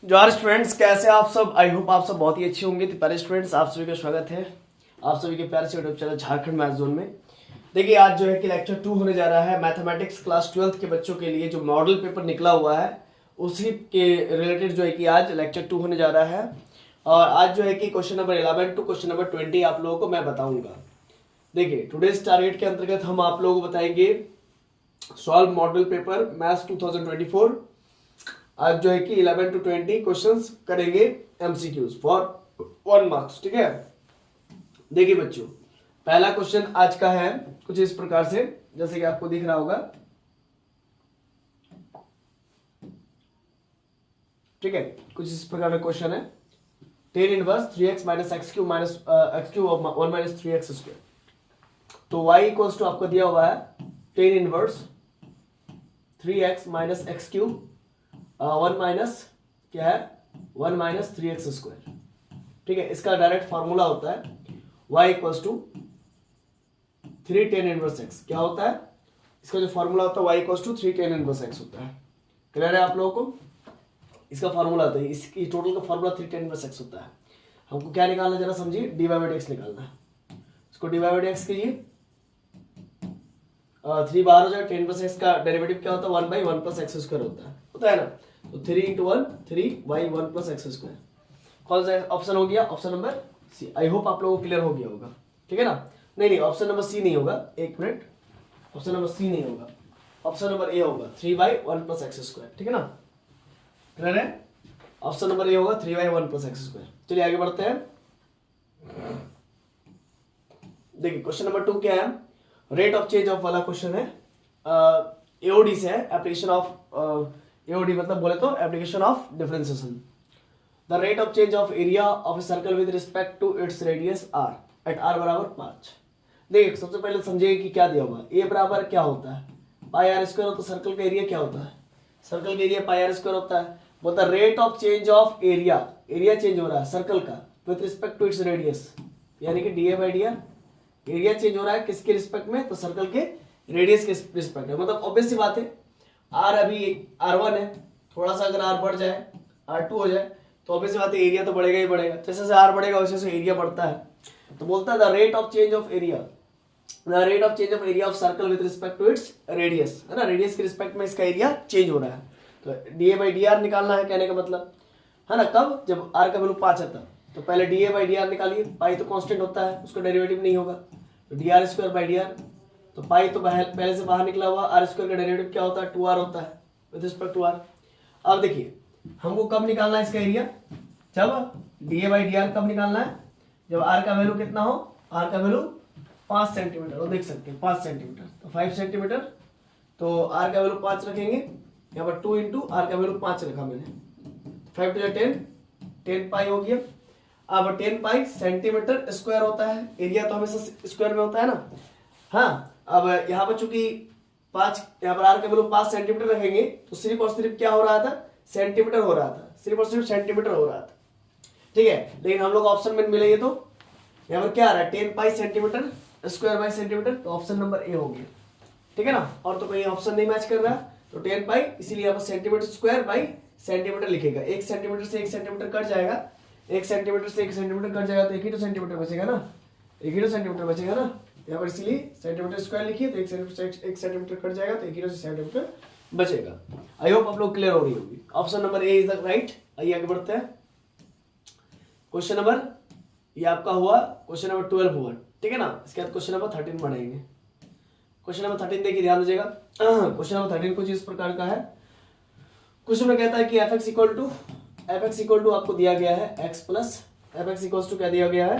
जोहार स्टूडेंट्स, कैसे आप सब। आई होप आप सब बहुत ही अच्छे होंगे। तो प्यारे स्टूडेंट्स, आप सभी का स्वागत है आप सभी के प्यारे से YouTube channel Jharkhand math zone में। देखिए, आज जो है कि लेक्चर 2 होने जा रहा है। मैथमेटिक्स क्लास 12th के बच्चों के लिए जो मॉडल पेपर निकला हुआ है उसी के रिलेटेड जो है कि आज लेक्चर 2 होने जा रहा है। और आज जो है कि question number 11 to question number 20 आप लोगों को मैं बताऊंगा। देखिए, टुडेज टारगेट के अंतर्गत हम आप लोगों को बताएंगे सॉल्व मॉडल पेपर मैथ्स 2024। आज जो है कि 11 to 20 क्वेश्चंस करेंगे एमसीक्यूज फॉर 1 मार्क्स। ठीक है, देखिए बच्चों, पहला क्वेश्चन आज का है कुछ इस प्रकार से, जैसे कि आपको दिख रहा होगा। ठीक है, कुछ इस प्रकार का क्वेश्चन है। tan inverse 3x minus x Q minus x Q 1 minus 3x square. तो y इक्वल्स टू आपको दिया हुआ है tan inverse 3x minus x Q 1 minus क्या है 1 माइनस 3x स्क्वायर। ठीक है, इसका डायरेक्ट फॉर्मूला होता है y equals to 3 tan inverse x। क्या होता है इसका जो फॉर्मूला होता है y equals to 3 tan inverse x होता है। क्लियर है आप लोगों को? इसका फॉर्मूला होता है, इसकी टोटल का फॉर्मूला 3 tan इनवर्स x होता है। हमको क्या निकालना, जरा समझिए, dy बाई dx निकालना है। इसको dy बाई dx कीजिए, 3 बाहर हो जाए। tan इनवर्स x का डेरिवेटिव क्या होता है 1 बाई 1 प्लस एक्स स्क्वायर होता है ना। तो 3 into 1 3 by 1 plus X square. कौन सा ऑप्शन हो गया? Option number C. I hope आप लोगों को क्लियर हो गया होगा। ठीक है ना? नहीं, ऑप्शन नंबर सी नहीं होगा, एक मिनट, ऑप्शन नंबर सी नहीं होगा, ऑप्शन नंबर ए होगा 3 बाई 1 प्लस एक्स स्क्वायर। ठीक है ना? क्लियर है? ऑप्शन नंबर ए होगा 3 बाई 1 प्लस एक्स स्क्वायर। चलिए आगे बढ़ते हैं। देखिए, क्वेश्चन नंबर 2 क्या है, रेट ऑफ चेंज ऑफ वाला क्वेश्चन है। एओडी से है, एप्लीकेशन ऑफ एओडी मतलब बोले तो application of differentiation. The rate of change of area of a circle with respect to its radius R at R बराबर 5। देखिए, सबसे पहले समझिए कि क्या दिया हुआ है। ए बराबर क्या होता है पाई आर स्क्वायर होता है। सर्कल का एरिया क्या होता है? सर्कल का एरिया पाई आर स्क्वायर होता है। बोलता है rate of change of area, area change हो रहा है सर्कल का with respect to its radius, यानी कि D A by D R. Area change हो रहा है किसके रिस्पेक्ट में? तो सर्कल के रेडियस के रिस्पेक्ट में। मतलब ऑब्वियस सी बात है, आर अभी R1 है, थोड़ा सा अगर आर बढ़ जाए R2 हो जाए तो ऑब्वियस बात है एरिया तो बढ़ेगा ही बढ़ेगा। जैसे जैसे आर बढ़ेगा वैसे वैसे एरिया बढ़ता है। तो बोलता है the rate of change of area, the rate of change of area of circle with respect to its radius, है ना। रेडियस के रिस्पेक्ट में इसका एरिया चेंज हो रहा है। तो D A by D are निकालना है, कहने का मतलब है ना। कब? जब आर का वैल्यू 5 आता है। तो पहले D A by D are निकालिए। पाई तो कांस्टेंट होता है, उसका डेरिवेटिव नहीं होगा। तो D R square by D are, तो पाई तो पहले से बाहर निकला हुआ। आर स्क्वायर का डेरिवेटिव क्या होता है 2r होता है विद रिस्पेक्ट टू आर। अब देखिए, हमको कब निकालना है इसका एरिया? जब D A by D are कब निकालना है? जब आर का वैल्यू कितना हो? आर का वैल्यू 5 सेंटीमीटर, वो देख सकते हैं 5 सेंटीमीटर, तो 5 सेंटीमीटर। तो आर का वैल्यू 5 रखेंगे, यहाँ पर 2 इंटू आर का वैल्यू 5 रखा मैंने, 5 टू 10, 10 पाई हो गया। अब 10 पाई सेंटीमीटर स्क्वायर होता है, एरिया तो हमेशा स्क्वायर में होता है ना। हाँ, अब यहाँ पर चूंकि 5, यहाँ पर आर का वैल्यू 5 सेंटीमीटर रखेंगे तो सिर्फ और सिर्फ क्या हो रहा था? सेंटीमीटर हो रहा था, सिर्फ और सिर्फ सेंटीमीटर हो रहा था। ठीक है, लेकिन हम लोग ऑप्शन में मिले ये, तो यहाँ पर क्या आ रहा है 10 पाई सेंटीमीटर स्क्वायर बाई सेंटीमीटर, तो ऑप्शन नंबर ए हो गया। ठीक है ना? और तो कोई ऑप्शन नहीं मैच कर रहा, तो 10 पाई, इसीलिए यहाँ पर सेंटीमीटर स्क्वायर बाई सेंटीमीटर लिखेगा। 1 सेंटीमीटर से 1 सेंटीमीटर कट जाएगा, 1 सेंटीमीटर से 1 सेंटीमीटर कट जाएगा तो 1 ही तो सेंटीमीटर बचेगा ना, 1 ही तो सेंटीमीटर बचेगा ना। यहाँ पर इसीलिए सेंटीमीटर स्क्वायर लिखिए, तो 1 सेंटीमीटर कट जाएगा तो 1 ही सेंटीमीटर बचेगा। आई होप आप लोग क्लियर हो रही होगी। Option number A is the right. आइए आगे बढ़ते हैं। क्वेश्चन नंबर, ये आपका हुआ क्वेश्चन नंबर 12 हुआ। ठीक है ना? इसके बाद क्वेश्चन नंबर 13 बढ़ाएंगे। क्वेश्चन नंबर 13 देखिए, ध्यान दीजिएगा। क्वेश्चन नंबर 13 कुछ इस प्रकार का है। क्वेश्चन में कहता है कि fx इक्वल टू आपको दिया गया है x plus fx equal to क्या दिया गया है,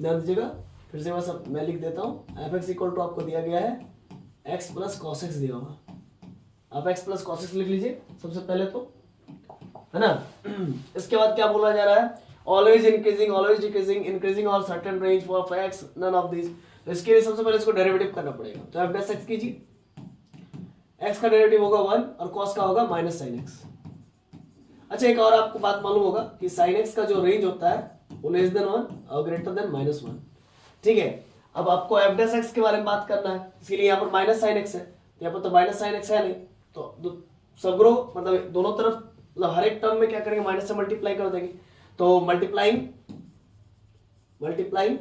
ध्यान दीजिएगा। फिर से बस मैं लिख देता हूँ। fx इक्वल टू आपको दिया गया है x प्लस cos x दिया हुआ। आप x प्लस cos x लिख लीजिए सबसे पहले, तो है ना। इसके बाद क्या बोला जा रहा है? Always increasing, always decreasing, increasing और certain range for x, none of this. तो इसके लिए सबसे पहले इसको डेरिवेटिव करना पड़ेगा। तो f डैश x कीजिए, x का डेरिवेटिव होगा 1 और cos का होगा माइनस sin x। अच्छा, एक और आपको बात मालूम होगा कि sin x का जो रेंज होता है वो लेस देन 1 और ग्रेटर देन -1। ठीक है, अब आपको f डैश x के बारे में बात करना है, इसके लिए यहाँ पर माइनस sin x है, यहाँ पर तो माइनस sin x है नहीं, तो सबग्रो मतलब दोनों तरफ मतलब हर एक टर्म में क्या करेंगे, माइनस से मल्टीप्लाई कर देंगे। तो मल्टीप्लाइंग -1,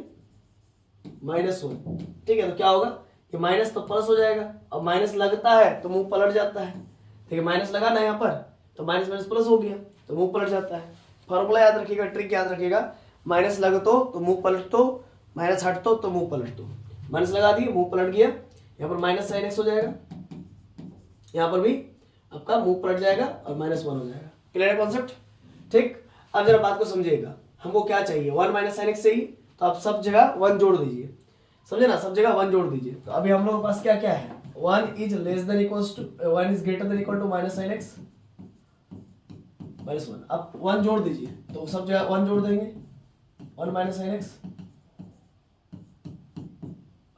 ठीक है। तो क्या होगा कि माइनस तो प्लस हो जाएगा, अब माइनस लगता है तो मुंह पलट जाता है, ठीक है। माइनस लगा ना यहाँ पर, तो माइनस माइनस प्लस हो गया तो मुंह पलट जाता है। फॉर्मूला याद रखिएगा, ट्रिक याद रखिएगा, माइनस लगतो तो मुंह पलट दो, माइनस हटतो तो मुंह पलट दो। माइनस लगा दिए, मुंह पलट गया, यहाँ पर माइनस साइन एक्स हो जाएगा, यहाँ पर भी आपका मुंह पलट जाएगा और -1 हो जाएगा। क्लियर है कॉन्सेप्ट, ठीक। अब जरा बात को समझिएगा, हमको क्या चाहिए, 1 माइनस साइन एक्स चाहिए, तो आप सब जगह 1 जोड़ दीजिए, समझे ना, सब जगह 1 जोड़ दीजिए। तो अभी हम लोग के पास क्या क्या है, 1 is greater than equal to minus sign X -1। अब 1 जोड़ दीजिए, तो सब जगह 1 जोड़ देंगे, 1 माइनस साइन एक्स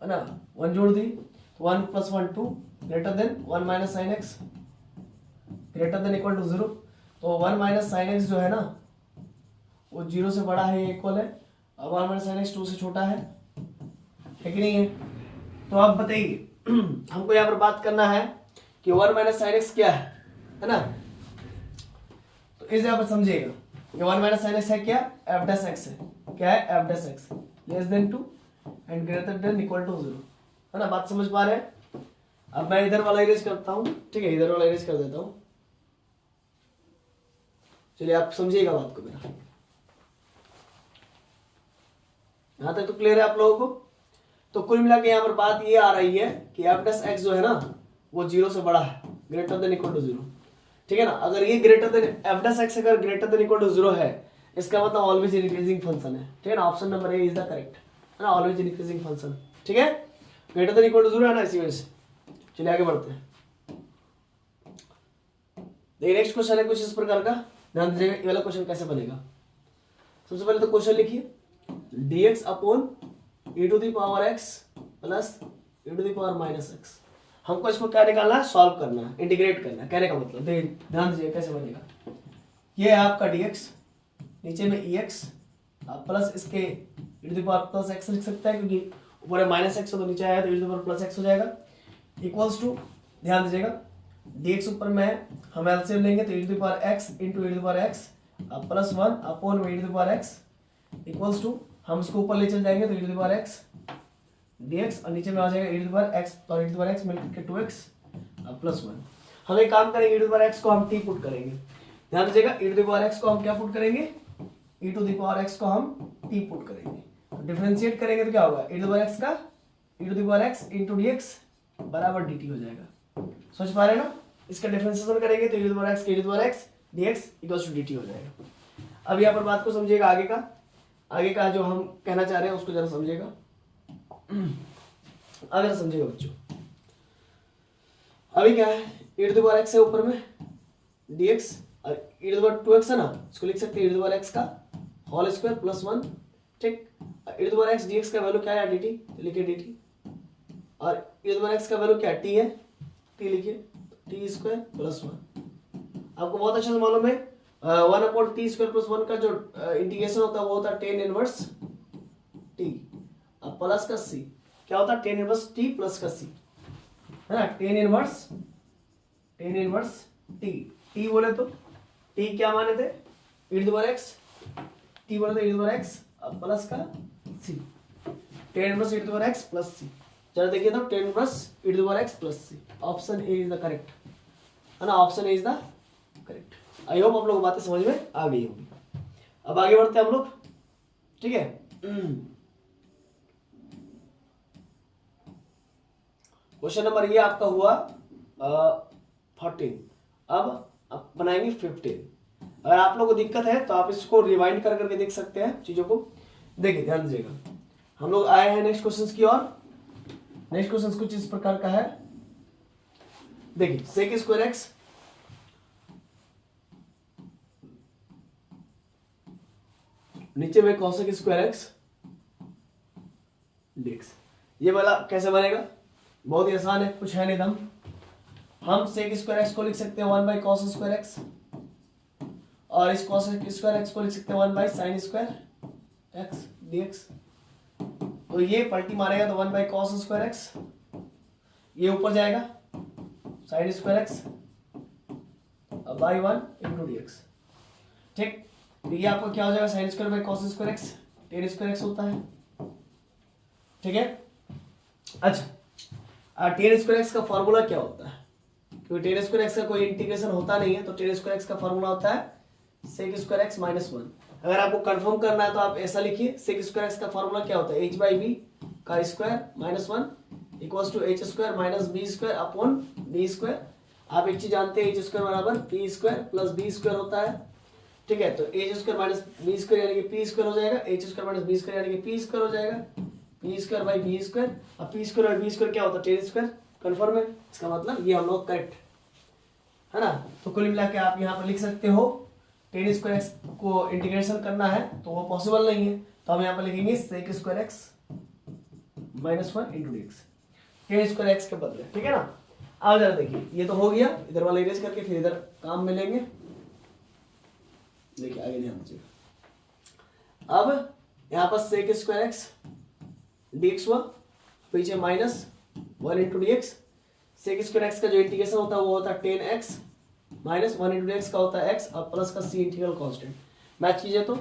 है ना, 1 जोड़ दी, 1 + 1 2 greater than 1 minus sign X greater than equal to 0। तो 1 माइनस साइन एक्स जो है ना वो 0 से बड़ा है, इक्वल है, और 1 माइनस साइन एक्स 2 से छोटा है कि नहीं है। तो आप बताइए हमको यहाँ पर बात करना है कि 1 माइनस साइन एक्स क्या है ना। तो इस यहाँ पर समझिएगा, ये 1 माइनस साइन एक्स है क्या, एफ डैश एक्स है, क्या है, F dash X less than 2 and greater than equal to 0, है ना। बात समझ पा रहे हैं। अब मैं इधर वाला इरेज करता हूँ, ठीक है, इधर वाला इरेज कर देता हूँ। चलिए आप समझिएगा बात को मेरा, यहां तक तो क्लियर है आप लोगों को। तो कुल मिला के यहाँ पर बात ये आ रही है कि एफ डैश एक्स जो है ना वो 0 से बड़ा है, ग्रेटर देन इक्वल टू 0, ठीक है ना। अगर ये greater than F dash x अगर ग्रेटर देन इक्वल टू 0 है, इसका मतलब ऑलवेज इंक्रीजिंग फंक्शन है, ठीक है ना। Option number A is the correct, है ना, ऑलवेज इंक्रीजिंग फंक्शन, ठीक है। ग्रेटर देन इक्वल टू 0 है ना, इसी वजह से। चलिए आगे बढ़ते हैं। देखिए नेक्स्ट क्वेश्चन है कुछ इस प्रकार का, ध्यान दीजिएगा ये वाला क्वेश्चन कैसे बनेगा। सबसे पहले तो क्वेश्चन लिखिए, dx upon e to the power x plus e to the power minus x। हमको इसको क्या निकालना है, सॉल्व करना है, इंटीग्रेट करना है। कहने का मतलब ध्यान दीजिए कैसे बनेगा। ये है आपका dx, नीचे में ex प्लस इसके e to the power plus x लिख सकता है, क्योंकि ऊपर है माइनस x, तो नीचे आया तो e to the power plus x हो जाएगा, इक्वल्स टू, ध्यान दीजिएगा, dx ऊपर में है, हम एलसीएम लेंगे तो e to the power x into e to the power x plus 1 upon e to the power x equals to, हम इसको ऊपर ले चल जाएंगे तो e to the power x dx, और नीचे में आ जाएगा e to the power x और e to the power x मिलकर 2x प्लस 1। हम एक काम करेंगे, e to the power x को हम t पुट करेंगे, ध्यान दीजिएगा, e to the power x को हम क्या पुट करेंगे, e to the power x को हम t पुट करेंगे। डिफरेंशिएट करेंगे तो क्या होगा, e to the power x का e to the power x into dx बराबर dt हो जाएगा। समझ पा रहे हैं ना। इसका डिफरेंशिएशन करेंगे तो e to the power x e to the power x dx equals to dt हो जाएगा। अब यहाँ पर बात को समझिएगा, आगे का जो हम कहना चाह रहे हैं उसको जरा समझिएगा, अगर समझिएगा बच्चों। अभी क्या है, e to the power x है ऊपर में dx, और e to the power 2x है ना, इसको लिख सकते हैं e to the power x का होल स्क्वायर प्लस 1, ठीक। e to the power x dx का वैल्यू क्या है, dt, तो लिखिए dt, और e to the power x का वैल्यू क्या है, t है, t लिखिए, t स्क्वायर प्लस 1। आपको बहुत अच्छे से मालूम है 1 अपॉन टी स्क्वायर प्लस 1 का जो इंटीग्रेशन होता है वो होता है टेन इनवर्स टी, अब प्लस का सी, क्या होता है, टेन इनवर्स टी प्लस का सी, है ना, टेन इनवर्स टी। टी बोले तो टी क्या माने थे, e to the power x, T बोले तो e to the power x अब प्लस का C, tan inverse e to the power x plus C. जरा देखिए तो tan inverse e to the power x plus C, option A is the correct, है ना, option A is the correct. I hope आप लोग बातें समझ में आ गई होगी। अब आगे बढ़ते हैं हम लोग, ठीक है। क्वेश्चन नंबर ये आपका हुआ 14। अब बनाएंगे 15। अगर आप लोगों को दिक्कत है तो आप इसको रिवाइंड कर करके देख सकते हैं चीजों को। देखिए ध्यान दीजिएगा, हम लोग आए हैं नेक्स्ट क्वेश्चन की ओर। नेक्स्ट क्वेश्चन कुछ इस प्रकार का है, देखिए सेक स्क्वायर एक्स नीचे में कॉसेक स्क्वायर एक्स dx। ये वाला कैसे बनेगा, बहुत ही आसान है, कुछ है नहीं दम। हम सेक स्क्वायर एक्स को लिख सकते हैं 1 बाई कॉस स्क्वायर एक्स, और इस कॉस स्क्वायर एक्स को लिख सकते हैं 1 by sine square x dx। तो ये पलटी मारेगा तो 1 बाई कॉस स्क्वायर एक्स, ये ऊपर जाएगा sine square x by 1 into D x. ठीक, तो ये आपको क्या हो जाएगा, sine square by cos square x, tan square x होता है। ठीक है, अच्छा टेन स्क्वायर एक्स का फॉर्मूला क्या होता है, क्योंकि टेन स्क्वायर एक्स का कोई इंटीग्रेशन होता नहीं है, तो टेन स्क्वायर एक्स का फॉर्मूला होता है सेक स्क्वायर एक्स माइनस 1। अगर आपको कंफर्म करना है तो आप ऐसा लिखिए, सेक स्क्वायर एक्स का फॉर्मूला क्या होता है, एच बाई बी का square minus 1 equals to H square minus B square upon D square. आप एक चीज जानते हैं, एच स्क्वायर बराबर P square plus B square होता है। ठीक है, तो H square minus B square यानी कि पी स्क्वायर हो जाएगा, H square minus B square यानी कि पी स्क्वायर हो जाएगा, P square by B square. अब पी स्क्वायर और बी स्क्वायर क्या होता है, टेन स्क्वायर। कंफर्म है, इसका मतलब ये हम लोग करेक्ट है ना। तो कुल मिला के आप यहाँ पर लिख सकते हो, टेन स्क्वायर एक्स को इंटीग्रेशन करना है तो वो पॉसिबल नहीं है, तो हम यहाँ पर लिखेंगे sec square X minus 1 into D X, tan square X के बदले। ठीक है ना, अब जरा देखिए, ये तो हो गया, इधर वाला इरेज करके फिर इधर काम में लेंगे। देखिए आगे ध्यान दीजिएगा, अब यहाँ पर sec square X D X हुआ, पीछे minus 1 into D X. Sec square X का जो इंटीग्रेशन होता है वो होता है tan X minus 1 into D X का होता है एक्स, और प्लस का सी इंटीग्रल कांस्टेंट। मैच कीजिए तो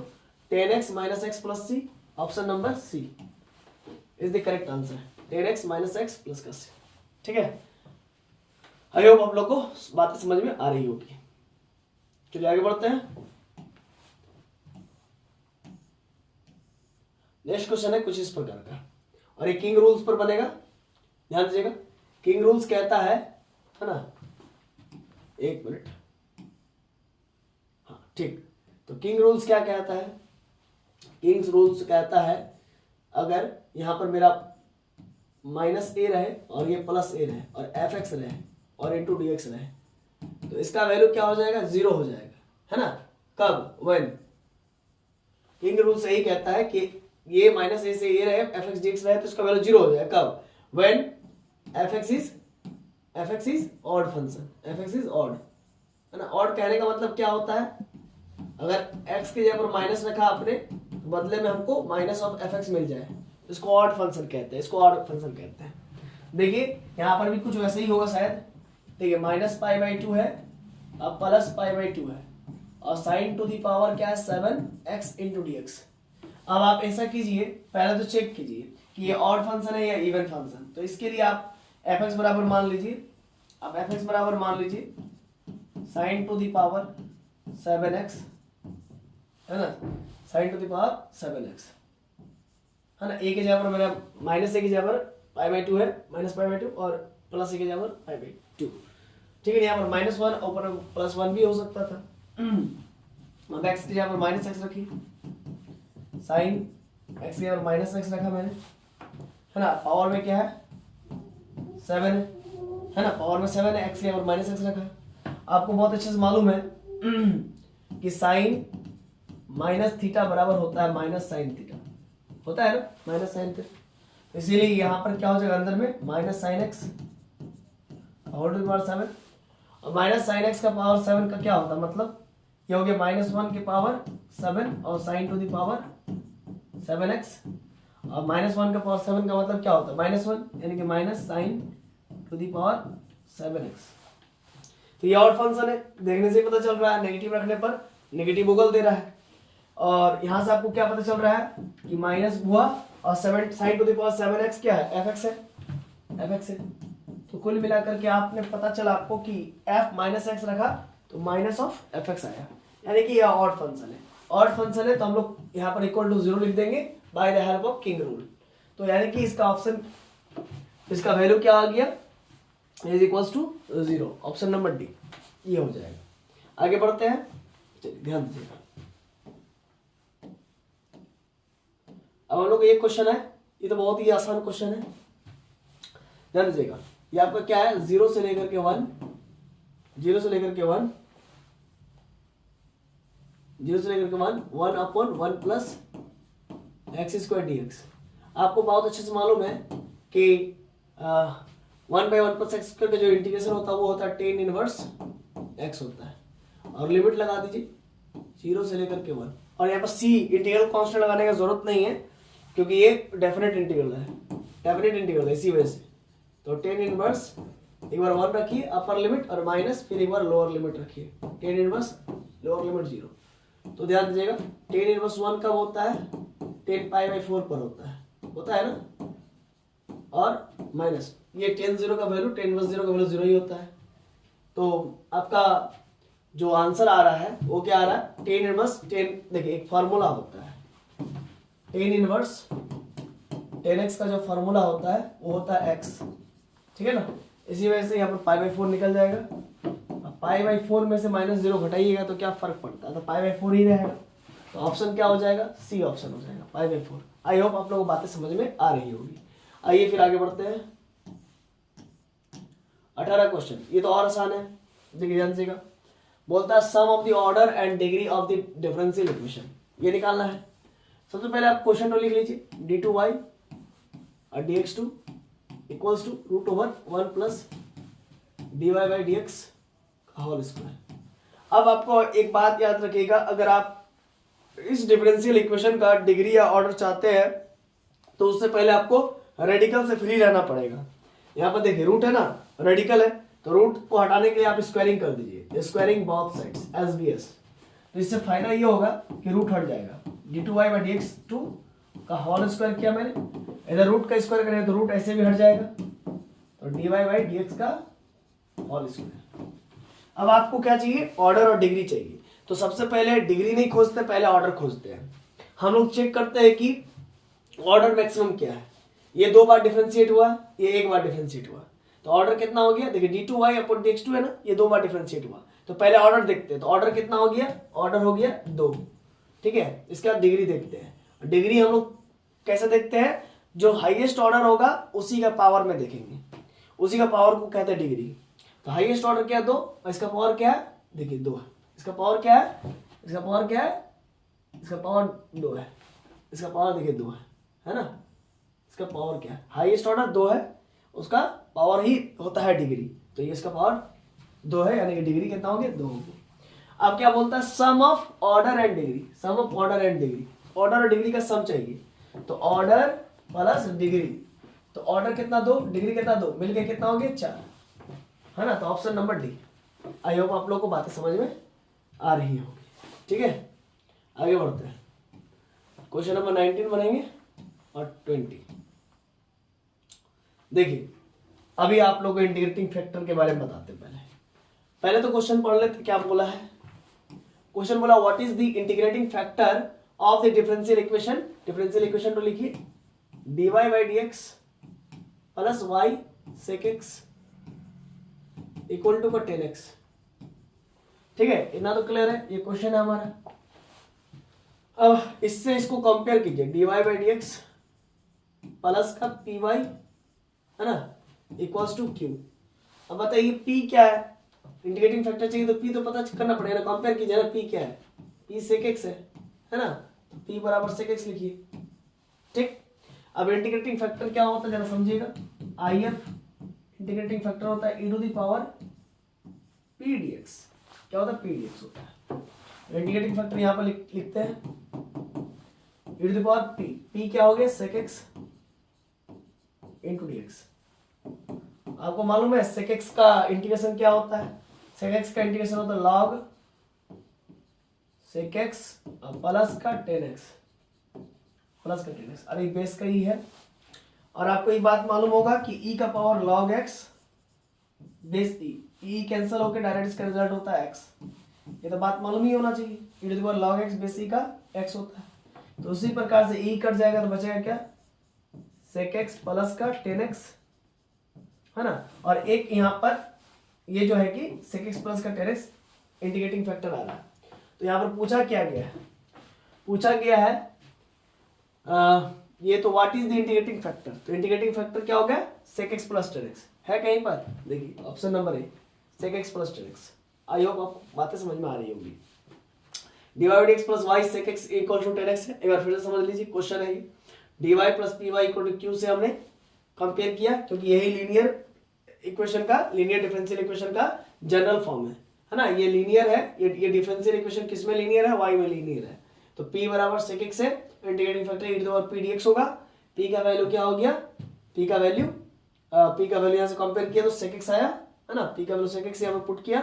tan X minus X plus C, option number C is the correct answer, tan X minus X plus का सी। ठीक है, आई होप आप लोग को बातें समझ में आ रही होगी। चलिए आगे बढ़ते हैं। नेक्स्ट क्वेश्चन है कुछ इस प्रकार का, और ये किंग रूल्स पर बनेगा, ध्यान दीजिएगा। किंग रूल्स कहता है ना, एक मिनट, हाँ ठीक, तो किंग रूल्स क्या कहता है, किंग्स रूल्स कहता है अगर यहां पर मेरा माइनस ए रहे और ये प्लस ए रहे और एफ एक्स रहे और इंटू डी एक्स रहे, तो इसका वैल्यू क्या हो जाएगा, जीरो हो जाएगा, है ना। कब, व्हेन, किंग रूल्स यही कहता है कि ये माइनस ए से ये रहे, एफ एक्स डी एक्स रहे, तो इसका वैल्यू जीरो हो जाएगा। कब, when F x is odd function, F x is odd, है ना। ऑड कहने का मतलब क्या होता है, अगर x के जगह पर माइनस रखा आपने तो बदले में हमको माइनस ऑफ एफ एक्स मिल जाए, इसको ऑड फंक्शन कहते हैं, इसको ऑड फंक्शन कहते हैं। देखिए यहाँ पर भी कुछ वैसे ही होगा शायद। देखिए माइनस पाई बाई 2 है, अब प्लस पाई बाई 2 है, और साइन टू दी पावर क्या है 7x इंटू डी एक्स। अब आप ऐसा कीजिए, पहले तो चेक कीजिए कि ये ऑड फंक्शन है या इवन फंक्शन। तो इसके लिए आप एफ एक्स बराबर मान लीजिए, आप एफ एक्स बराबर मान लीजिए sign to the power 7x, है ना, sign to the power 7x, है ना। ए के जगह पर मेरा माइनस ए की जगह पर पाई बाई 2 है, माइनस पाई बाई 2, और प्लस ए की जगह पर पाई बाई 2। ठीक है, यहाँ पर माइनस 1 ऊपर प्लस 1 भी हो सकता था। अब एक्स की जगह पर माइनस एक्स रखी, साइन एक्स की जगह पर माइनस एक्स रखा मैंने, है ना। पावर में क्या है 7 है ना, पावर में 7 है, एक्स की जगह पर माइनस एक्स रखा। आपको बहुत अच्छे से मालूम है कि साइन माइनस थीटा बराबर होता है माइनस साइन थीटा, होता है ना, माइनस साइन थीटा। इसीलिए यहाँ पर क्या हो जाएगा अंदर में minus sign x whole to the power 7, और माइनस साइन एक्स का पावर 7 का क्या होता है, मतलब ये हो गया माइनस 1 के पावर 7 और sign to the power 7x, और माइनस 1 का पावर 7 का मतलब क्या होता है माइनस 1, यानी कि minus sign to the power 7x। तो ये ऑड फंक्शन है, देखने से पता चल रहा है, नेगेटिव रखने पर नेगेटिव उगल दे रहा है। और यहां से आपको क्या पता चल रहा है कि माइनस हुआ, और 7 sign to the power 7x क्या है, fx है, fx है। तो कुल मिलाकर के आपने पता चला आपको कि f माइनस एक्स रखा तो माइनस ऑफ fx आया, यानी कि यह ऑड फंक्शन है। ऑड फंक्शन है तो हम लोग यहाँ पर इक्वल टू 0 लिख देंगे by the help of king rule. तो यानी कि इसका ऑप्शन, इसका वैल्यू क्या आ गया, is equals to 0, option number D ये हो जाएगा। आगे बढ़ते हैं, चलिए ध्यान दीजिएगा। अब हम लोग ये क्वेश्चन है, ये तो बहुत ही आसान क्वेश्चन है, ध्यान दीजिएगा। ये आपका क्या है, 0 से लेकर के 1, 0 से लेकर के 1, 0 से लेकर के 1, 1 upon 1 plus X square D x. आपको बहुत अच्छे से मालूम है कि 1 बाई 1 प्लस एक्स स्क्वायर का जो इंटीग्रेशन होता है वो होता है टेन इनवर्स एक्स होता है, और लिमिट लगा दीजिए 0 से लेकर के 1। और यहाँ पर सी इंटीग्रल कांस्टेंट लगाने की जरूरत नहीं है क्योंकि ये डेफिनेट इंटीग्रल है, डेफिनेट इंटीग्रल है, इसी वजह से। तो टेन इनवर्स एक बार 1 रखिए अपर लिमिट और माइनस, फिर एक बार लोअर लिमिट रखिए, टेन इनवर्स लोअर लिमिट 0। तो ध्यान दीजिएगा टेन इनवर्स 1 कब होता है, 10π/4 पर होता है ना, और माइनस ये टेन 0 का वैल्यू, टेन इनवर्स 0 का वैल्यू 0 ही होता है। तो आपका जो आंसर आ रहा है वो क्या आ रहा है, टेन इनवर्स 10, देखिए एक फार्मूला होता है टेन इनवर्स 10x का जो फार्मूला होता है वो होता है x, ठीक है ना। इसी वजह से यहाँ पर π/4 निकल जाएगा। अब π/4 में से -0 घटाइएगा तो क्या फर्क पड़ता है, तो π/4 ही रहेगा। तो ऑप्शन क्या हो जाएगा, सी ऑप्शन हो जाएगा, π/4। आई होप आप लोगों को बातें समझ में आ रही होगी। आइए फिर आगे बढ़ते हैं। 18 क्वेश्चन, ये तो और आसान है, देखिए ध्यान से। बोलता है sum of the order and degree of the differential equation, ये निकालना है। सबसे पहले आप क्वेश्चन तो लिख लीजिए, d2y और dx2 equals to √1 plus dy/dx whole square. अब आपको एक बात याद रखिएगा, अगर आप इस डिफरेंशियल इक्वेशन का डिग्री या ऑर्डर चाहते हैं तो उससे पहले आपको रेडिकल से फ्री रहना पड़ेगा। यहाँ पर देखिए रूट है ना, रेडिकल है, तो रूट को हटाने के लिए आप स्क्वायरिंग कर दीजिए, स्क्वायरिंग बोथ साइड्स SBS। तो इससे फायदा ये होगा कि रूट हट जाएगा, d2y/dx2 का होल स्क्वायर किया मैंने, इधर रूट का स्क्वायर करें तो रूट ऐसे भी हट जाएगा, तो dy/dx का होल स्क्वायर। अब आपको क्या चाहिए, ऑर्डर और डिग्री चाहिए। तो सबसे पहले डिग्री नहीं खोजते, पहले ऑर्डर खोजते हैं। हम लोग चेक करते हैं कि ऑर्डर मैक्सिमम क्या है। ये 2 बार डिफरेंशिएट हुआ, ये 1 बार डिफरेंशिएट हुआ, तो ऑर्डर कितना हो गया, देखिए d2y/dx2 है ना, ये 2 बार डिफरेंशिएट हुआ। तो पहले ऑर्डर देखते हैं, तो ऑर्डर कितना हो गया, ऑर्डर हो गया 2, ठीक है। इसके बाद डिग्री देखते हैं। डिग्री हम लोग कैसे देखते हैं, जो हाईएस्ट ऑर्डर होगा उसी का पावर में देखेंगे, उसी का पावर को कहते हैं डिग्री। तो हाईएस्ट ऑर्डर क्या है 2, और इसका पावर क्या है, देखिए 2 है। इसका पावर क्या है, इसका पावर क्या है, इसका पावर 2 है, इसका पावर देखिए 2 है ना। इसका पावर क्या है, हाईएस्ट ऑर्डर 2 है, उसका पावर ही होता है डिग्री। तो ये इसका पावर 2 है, यानी कि डिग्री कितना हो गया, 2 हो गया। अब क्या बोलता है, sum of order and degree, sum of order and degree, order और डिग्री का सम चाहिए। तो ऑर्डर प्लस डिग्री, तो ऑर्डर कितना 2, डिग्री कितना 2, मिलके कितना हो गया 4, है ना। तो ऑप्शन नंबर डी। आई होप आप लोगों को बातें समझ में आ रही होगी, ठीक है। आगे बढ़ते हैं, क्वेश्चन नंबर 19 बनेंगे और 20। देखिए अभी आप लोगों को इंटीग्रेटिंग फैक्टर के बारे में बताते हैं। पहले तो क्वेश्चन पढ़ लेते, क्या बोला है। क्वेश्चन बोला what is the integrating factor of the differential equation. Differential equation तो लिखिए dy/dx plus y sec x equal to 10x, ठीक है। इतना तो क्लियर है, ये क्वेश्चन है हमारा। अब इससे इसको कंपेयर कीजिए, dy/dx प्लस का py है ना इक्वल्स टू q। अब बताइए p क्या है, इंटीग्रेटिंग फैक्टर चाहिए तो p तो पता करना पड़ेगा ना, कंपेयर कीजिए ना, p क्या है, p sec x है ना, तो p बराबर sec x लिखिए, ठीक। अब इंटीग्रेटिंग फैक्टर क्या होता है जरा समझिएगा, IF इंटीग्रेटिंग फैक्टर होता है e to the power p dx। क्या होता है, p dx होता है। इंटीग्रेटिंग फैक्टर यहाँ पर लिखते हैं e to the power p क्या हो गया, sec x इंटू dx। आपको मालूम है sec x का इंटीग्रेशन क्या होता है, sec x का इंटीग्रेशन होता है log sec x प्लस का 10x, प्लस का 10x। अरे बेस का ही है। और आपको एक बात मालूम होगा कि e का power log x base e cancel होकर डायरेक्ट इसका रिजल्ट होता है x। ये तो बात मालूम ही होना चाहिए, e to the power log x base e का x होता है। तो उसी प्रकार से e कट जाएगा तो बचेगा क्या, sec x प्लस का 10x, है ना। और एक यहाँ पर ये जो है कि sec x प्लस का 10x इंटीग्रेटिंग फैक्टर आ रहा है। तो यहाँ पर पूछा क्या गया है, पूछा गया है ये तो what is the integrating factor. तो इंटीग्रेटिंग फैक्टर क्या हो गया, sec x प्लस 10x है कहीं पर, देखिए option number A sec x plus 10x। I hope आपको बातें समझ में आ रही होगी। dy/dx plus y sec x equal to 10x है। एक बार फिर से समझ लीजिए, क्वेश्चन है ये dy plus py equal to q से हमने कंपेयर किया, क्योंकि यही लीनियर इक्वेशन का, लीनियर डिफरेंशियल इक्वेशन का जनरल फॉर्म है ना। ये लीनियर है, ये डिफरेंशियल इक्वेशन किस में लीनियर है, y में लीनियर है। तो p बराबर sec x है, integrating factor e to the power p dx होगा। p का वैल्यू क्या हो गया, p का वैल्यू पी का वैल्यू यहाँ से कंपेयर किया तो sec x आया है ना, पी का वैल्यू sec x यहाँ पे पुट किया,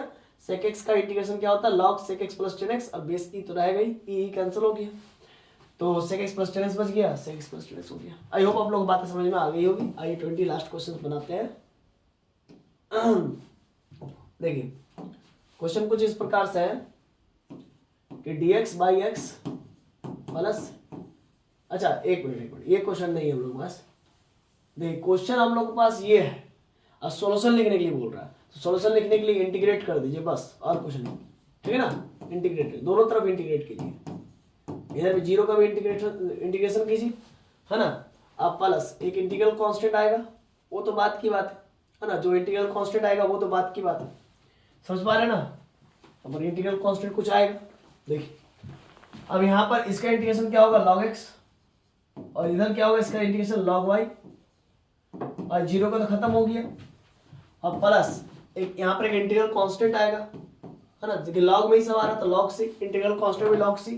sec x का इंटीग्रेशन क्या होता है log sec x plus 10x, अब बेस ई तो रहेगा ही, ई कैंसिल हो गया तो sec x प्लस 10x बच गया, sec x प्लस 10x हो गया। आई होप आप लोग बातें समझ में आ गई होगी। आइए 20 लास्ट क्वेश्चन बनाते हैं। देखिए क्वेश्चन कुछ इस प्रकार से है कि dx बाई एक्स प्लस, अच्छा एक मिनट, ये क्वेश्चन नहीं है हम लोग के पास। देखिए क्वेश्चन हम लोग के पास ये है, अब सॉल्यूशन लिखने के लिए बोल रहा है, तो सॉल्यूशन लिखने के लिए इंटीग्रेट कर दीजिए बस, और कुछ नहीं, ठीक है ना। इंटीग्रेट दोनों तरफ इंटीग्रेट कीजिए, इधर भी जीरो का भी इंटीग्रेशन कीजिए, है ना। अब प्लस एक इंटीग्रल कांस्टेंट आएगा, वो तो बात की बात है ना, जो इंटीग्रल कांस्टेंट आएगा वो तो बात की बात है, समझ पा रहे ना। अब इंटीग्रल कांस्टेंट कुछ आएगा, देखिए अब यहाँ पर इसका इंटीग्रेशन क्या होगा log x, और इधर क्या होगा इसका इंटीग्रेशन log y, और जीरो का तो खत्म हो गया। अब प्लस एक यहाँ पर एक इंटीग्रल कांस्टेंट आएगा, है ना, देखिए log में ही सब आ रहा था, log c, इंटीग्रल कांस्टेंट भी log c,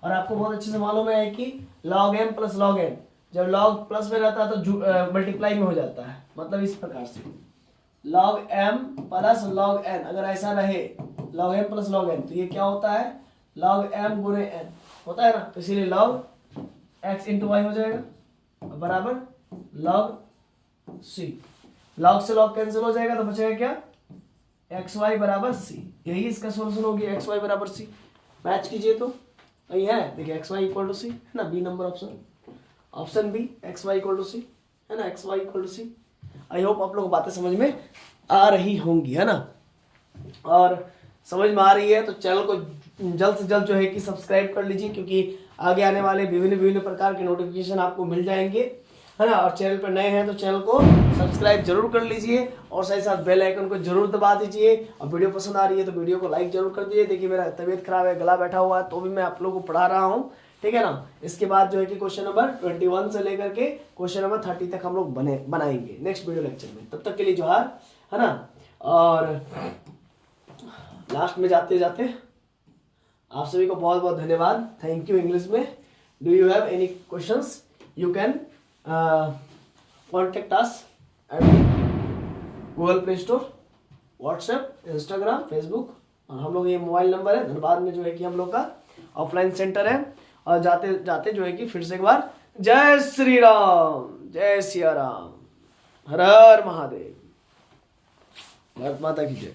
और आपको बहुत अच्छे से मालूम है कि log m plus log n, जब log प्लस में रहता है तो मल्टीप्लाई में हो जाता है, मतलब इस प्रकार से log m plus log n, अगर ऐसा रहे log m plus log n तो ये क्या होता है log m गुणे n होता है ना, तो इसीलिए log x इंटू वाई हो जाएगा बराबर log c, log से log कैंसिल हो जाएगा तो बचेगा क्या xy बराबर c, यही इसका सोल्यूशन होगी, xy बराबर c। मैच कीजिए तो यही है, देखिए xy इक्वल टू c है ना, B number option, option B xy equal to c है ना, xy equal to c। I hope आप लोग बातें समझ में आ रही होंगी, है ना, और समझ में आ रही है तो चैनल को जल्द से जल्द जो है कि सब्सक्राइब कर लीजिए, क्योंकि आगे आने वाले विभिन्न प्रकार के नोटिफिकेशन आपको मिल जाएंगे, है ना। और चैनल पर नए हैं तो चैनल को सब्सक्राइब जरूर कर लीजिए, और साथ ही साथ बेल आइकन को जरूर दबा दीजिए, और वीडियो पसंद आ रही है तो वीडियो को लाइक जरूर कर दीजिए। देखिए मेरा तबीयत खराब है, गला बैठा हुआ है, तो भी मैं आप लोगों को पढ़ा रहा हूँ, ठीक है ना। इसके बाद जो है कि क्वेश्चन नंबर 21 से लेकर के क्वेश्चन नंबर 30 तक हम लोग बनाएंगे नेक्स्ट वीडियो लेक्चर में। तब तक के लिए जोहार, है ना। और लास्ट में जाते जाते आप सभी को बहुत बहुत धन्यवाद, थैंक यू। इंग्लिश में do you have any questions you can contact us at Google play store, WhatsApp, Instagram, Facebook, और हम लोग ये मोबाइल नंबर है धनबाद में जो है कि हम लोग का ऑफलाइन सेंटर है। और जाते जाते जो है कि फिर से एक बार जय श्री राम, जय सिया राम, हर हर महादेव, भारत माता की जय।